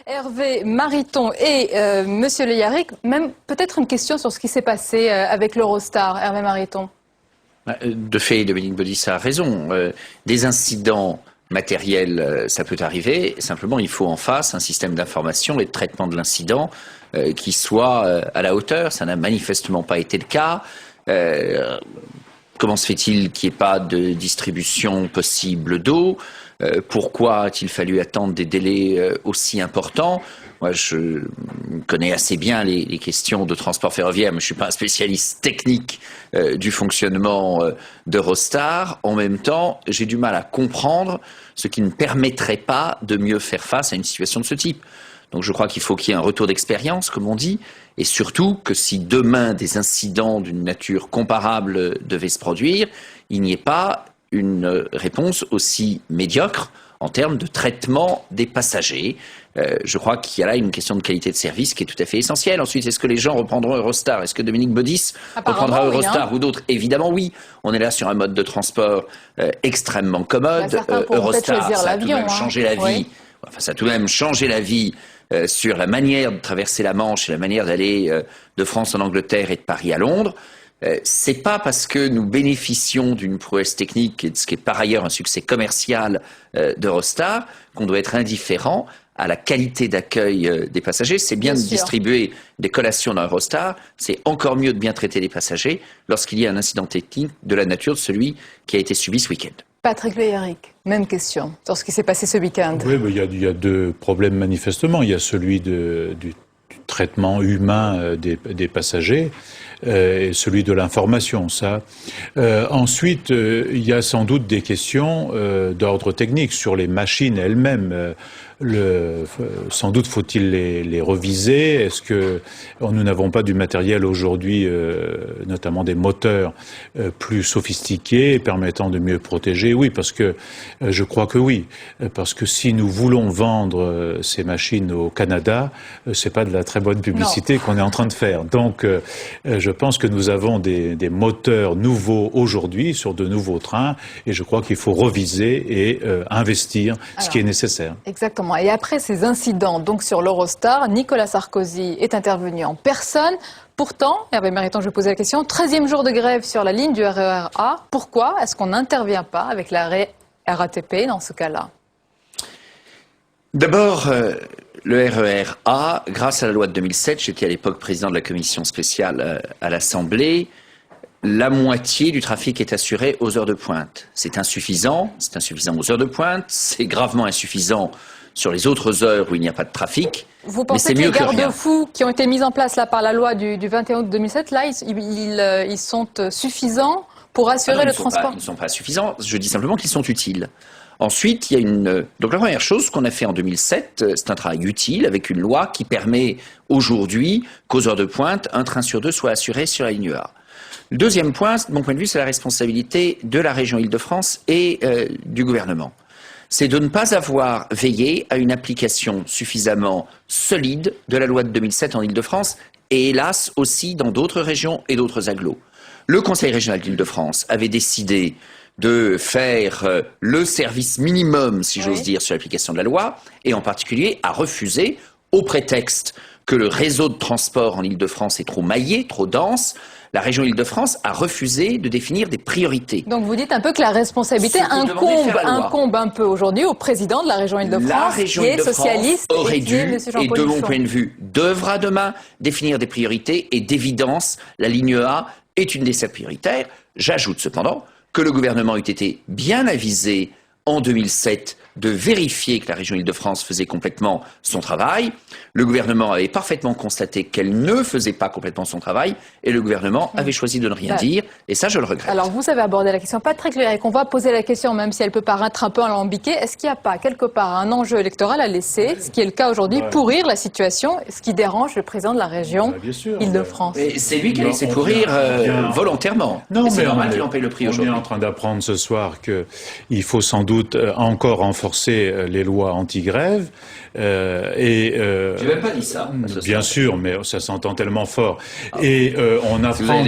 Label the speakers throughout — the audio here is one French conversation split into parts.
Speaker 1: Hervé Mariton et Monsieur Le Yarrick, même peut-être une question sur ce qui s'est passé avec l'Eurostar, Hervé Mariton.
Speaker 2: De fait, Dominique Baudis a raison. Des incidents matériels, ça peut arriver. Simplement, il faut en face un système d'information et de traitement de l'incident qui soit à la hauteur. Ça n'a manifestement pas été le cas. Comment se fait-il qu'il n'y ait pas de distribution possible d'eau ? Pourquoi a-t-il fallu attendre des délais aussi importants ? Moi, je connais assez bien les questions de transport ferroviaire, mais je ne suis pas un spécialiste technique du fonctionnement d'Eurostar. En même temps, j'ai du mal à comprendre ce qui ne permettrait pas de mieux faire face à une situation de ce type. Donc je crois qu'il faut qu'il y ait un retour d'expérience, comme on dit, et surtout que si demain des incidents d'une nature comparable devaient se produire, il n'y ait pas une réponse aussi médiocre en termes de traitement des passagers. Je crois qu'il y a là une question de qualité de service qui est tout à fait essentielle. Ensuite, est-ce que les gens reprendront Eurostar ? Est-ce que Dominique Baudis reprendra Eurostar ou d'autres ? Évidemment oui. On est là sur un mode de transport extrêmement commode. Eurostar, ça a tout de même changé la vie. Oui. Enfin, ça a tout de même changé la vie sur la manière de traverser la Manche et la manière d'aller de France en Angleterre et de Paris à Londres. C'est pas parce que nous bénéficions d'une prouesse technique et de ce qui est par ailleurs un succès commercial d'Eurostar qu'on doit être indifférent à la qualité d'accueil des passagers. C'est bien de distribuer des collations dans Eurostar, c'est encore mieux de bien traiter les passagers lorsqu'il y a un incident technique de la nature de celui qui a été subi ce week-end.
Speaker 1: Patrick Le Yarrick, même question sur ce qui s'est passé ce week-end.
Speaker 3: Oui, mais il y a deux problèmes manifestement. Il y a celui du traitement humain des passagers et celui de l'information. Ça. Ensuite, il y a sans doute des questions d'ordre technique sur les machines elles-mêmes. Sans doute faut-il les reviser. Est-ce que nous n'avons pas du matériel aujourd'hui, notamment des moteurs plus sophistiqués, permettant de mieux protéger ? Oui, parce que je crois que oui, parce que si nous voulons vendre ces machines au Canada, c'est pas de la très bonne publicité qu'on est en train de faire. Donc, je pense que nous avons des moteurs nouveaux aujourd'hui sur de nouveaux trains, et je crois qu'il faut reviser et investir ce qui est nécessaire.
Speaker 1: Exactement. Et après ces incidents donc sur l'Eurostar, Nicolas Sarkozy est intervenu en personne. Pourtant, Hervé Mariton, je vais poser la question, 13e jour de grève sur la ligne du RER A. Pourquoi est-ce qu'on n'intervient pas avec la RATP dans ce cas-là ?
Speaker 2: D'abord, le RER A, grâce à la loi de 2007, j'étais à l'époque président de la commission spéciale à l'Assemblée, la moitié du trafic est assuré aux heures de pointe. C'est insuffisant aux heures de pointe, c'est gravement insuffisant sur les autres heures où il n'y a pas de trafic.
Speaker 1: Vous pensez que les garde-fous qui ont été mis en place là, par la loi du 21 août 2007, là, ils sont suffisants pour assurer le transport ?
Speaker 2: Ils ne sont pas suffisants, je dis simplement qu'ils sont utiles. Ensuite, il y a donc la première chose qu'on a fait en 2007, c'est un travail utile avec une loi qui permet aujourd'hui qu'aux heures de pointe, un train sur deux soit assuré sur la ligne A. Le deuxième point, de mon point de vue, c'est la responsabilité de la région Île-de-France et du gouvernement. C'est de ne pas avoir veillé à une application suffisamment solide de la loi de 2007 en Île-de-France et hélas aussi dans d'autres régions et d'autres agglos. Le Conseil régional d'Île-de-France avait décidé de faire le service minimum, si j'ose dire, sur l'application de la loi, et en particulier a refusé, au prétexte que le réseau de transport en Île-de-France est trop maillé, trop dense, la région Île-de-France a refusé de définir des priorités.
Speaker 1: Donc vous dites un peu que la responsabilité incombe un peu aujourd'hui au président de la région Île-de-France, qui est socialiste,
Speaker 2: aurait dû, et de mon point de vue, devra demain définir des priorités, et d'évidence, la ligne A est une des 7 prioritaires. J'ajoute cependant que le gouvernement eût été bien avisé en 2007 de vérifier que la région Île-de-France faisait complètement son travail. Le gouvernement avait parfaitement constaté qu'elle ne faisait pas complètement son travail et le gouvernement avait choisi de ne rien dire et ça, je le regrette.
Speaker 1: Alors, vous avez abordé la question. Patrick Le Yarrick, on va poser la question, même si elle peut paraître un peu alambiquée. Est-ce qu'il n'y a pas, quelque part, un enjeu électoral à laisser, ce qui est le cas aujourd'hui, pourrir la situation, ce qui dérange le président de la région Île-de-France ?
Speaker 2: C'est lui qui a laissé pourrir volontairement.
Speaker 3: Non, mais
Speaker 2: c'est normal qu'il en paye le prix aujourd'hui.
Speaker 3: On est en train d'apprendre ce soir qu'il faut sans doute encore renforcer les lois anti-grève.
Speaker 2: Je n'ai même pas dit ça.
Speaker 3: Bien sûr, mais ça s'entend tellement fort. Et on apprend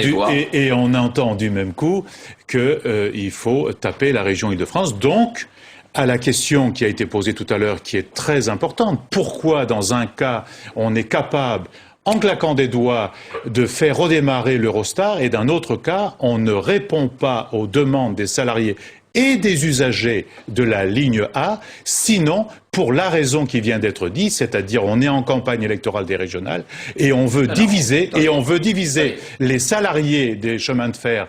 Speaker 3: on entend du même coup qu'il faut taper la région Île-de-France. Donc, à la question qui a été posée tout à l'heure, qui est très importante. Pourquoi, dans un cas, on est capable, en claquant des doigts, de faire redémarrer l'Eurostar, et d'un autre cas, on ne répond pas aux demandes des salariés et des usagers de la ligne A, sinon pour la raison qui vient d'être dite, c'est-à-dire on est en campagne électorale des régionales et on veut diviser les salariés des chemins de fer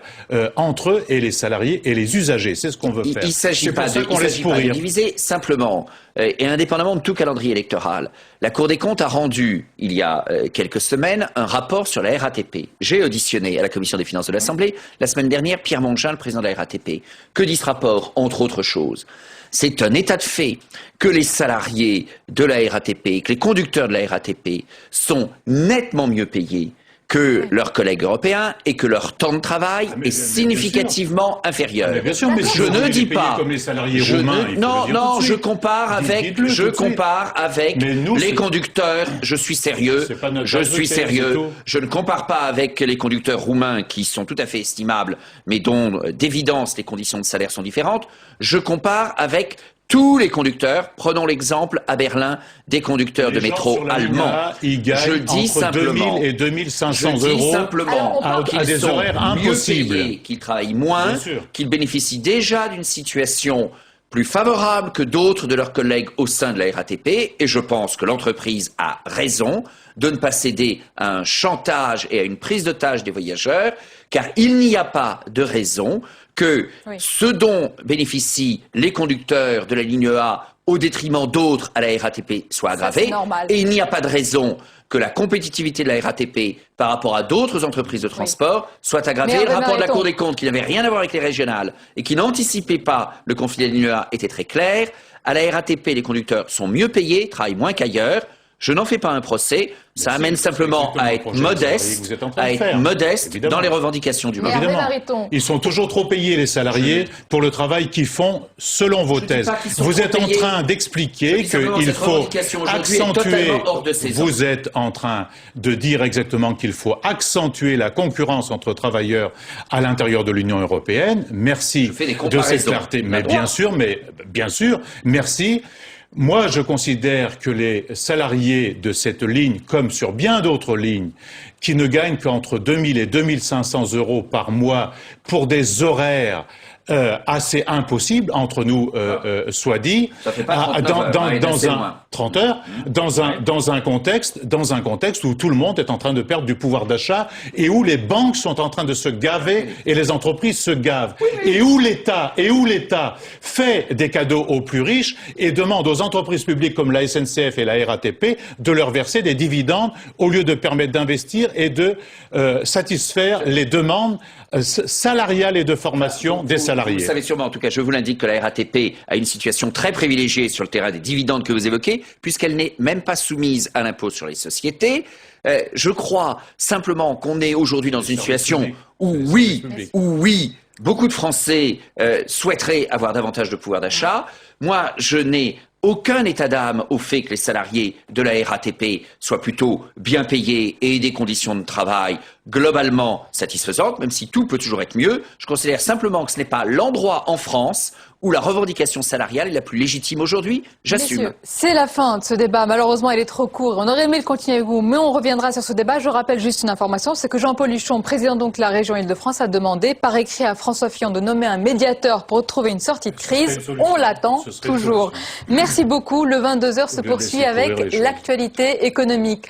Speaker 3: entre eux et les salariés et les usagers. C'est ce qu'on veut faire.
Speaker 2: Il ne s'agit pas de diviser, simplement, et indépendamment de tout calendrier électoral. La Cour des comptes a rendu, il y a quelques semaines, un rapport sur la RATP. J'ai auditionné à la Commission des finances de l'Assemblée, la semaine dernière, Pierre Montjean, le président de la RATP. Que dit ce rapport, entre autres choses? C'est un état de fait que les salariés de la RATP, que les conducteurs de la RATP sont nettement mieux payés que leurs collègues européens et que leur temps de travail est significativement inférieur.
Speaker 3: Bien sûr, mais
Speaker 2: je ne dis pas
Speaker 3: comme les salariés roumains.
Speaker 2: Non, je compare avec les conducteurs. Je suis sérieux. Je ne compare pas avec les conducteurs roumains qui sont tout à fait estimables, mais dont d'évidence les conditions de salaire sont différentes. Je compare avec tous les conducteurs, prenons l'exemple à Berlin des conducteurs de métro allemands.
Speaker 3: Je dis simplement 2000 et 2500 euros à des horaires impossibles.
Speaker 2: Qu'ils travaillent moins, qu'ils bénéficient déjà d'une situation plus favorable que d'autres de leurs collègues au sein de la RATP, et je pense que l'entreprise a raison de ne pas céder à un chantage et à une prise d'otage des voyageurs, car il n'y a pas de raison que ce dont bénéficient les conducteurs de la ligne A au détriment d'autres à la RATP soit aggravé, et il n'y a pas de raison que la compétitivité de la RATP par rapport à d'autres entreprises de transport soit aggravée. Le rapport de la Cour des comptes, qui n'avait rien à voir avec les régionales et qui n'anticipait pas le conflit de la ligne A, était très clair. À la RATP, les conducteurs sont mieux payés, travaillent moins qu'ailleurs. Je n'en fais pas un procès, ça amène simplement à être modeste, dans les revendications du moment.
Speaker 3: Évidemment. Ils sont toujours trop payés, les salariés, pour le travail qu'ils font selon vos thèses. Vous êtes en train d'expliquer qu'il faut accentuer, vous êtes en train de dire exactement qu'il faut accentuer la concurrence entre travailleurs à l'intérieur de l'Union européenne. Merci de cette clarté. Mais bien sûr, merci. Moi, je considère que les salariés de cette ligne, comme sur bien d'autres lignes, qui ne gagnent qu'entre 2000 et 2500 euros par mois pour des horaires assez impossible, entre nous soit dit, dans un 30 heures, dans un contexte où tout le monde est en train de perdre du pouvoir d'achat et où les banques sont en train de se gaver et les entreprises se gavent et où l'État fait des cadeaux aux plus riches et demande aux entreprises publiques comme la SNCF et la RATP de leur verser des dividendes au lieu de permettre d'investir et de satisfaire les demandes salariales et de formation des salariés.
Speaker 2: Vous savez sûrement, en tout cas, je vous l'indique, que la RATP a une situation très privilégiée sur le terrain des dividendes que vous évoquez, puisqu'elle n'est même pas soumise à l'impôt sur les sociétés. Je crois simplement qu'on est aujourd'hui dans une situation où oui, beaucoup de Français souhaiteraient avoir davantage de pouvoir d'achat. Moi, je n'ai aucun état d'âme au fait que les salariés de la RATP soient plutôt bien payés et aient des conditions de travail globalement satisfaisantes, même si tout peut toujours être mieux. Je considère simplement que ce n'est pas l'endroit en France où la revendication salariale est la plus légitime aujourd'hui. J'assume.
Speaker 1: Messieurs, c'est la fin de ce débat. Malheureusement, il est trop court. On aurait aimé le continuer avec vous, mais on reviendra sur ce débat. Je rappelle juste une information, c'est que Jean-Paul Huchon, président donc de la région Île-de-France, a demandé par écrit à François Fillon de nommer un médiateur pour trouver une sortie de crise. On l'attend toujours. Merci beaucoup. Le 22h se poursuit avec l'actualité économique.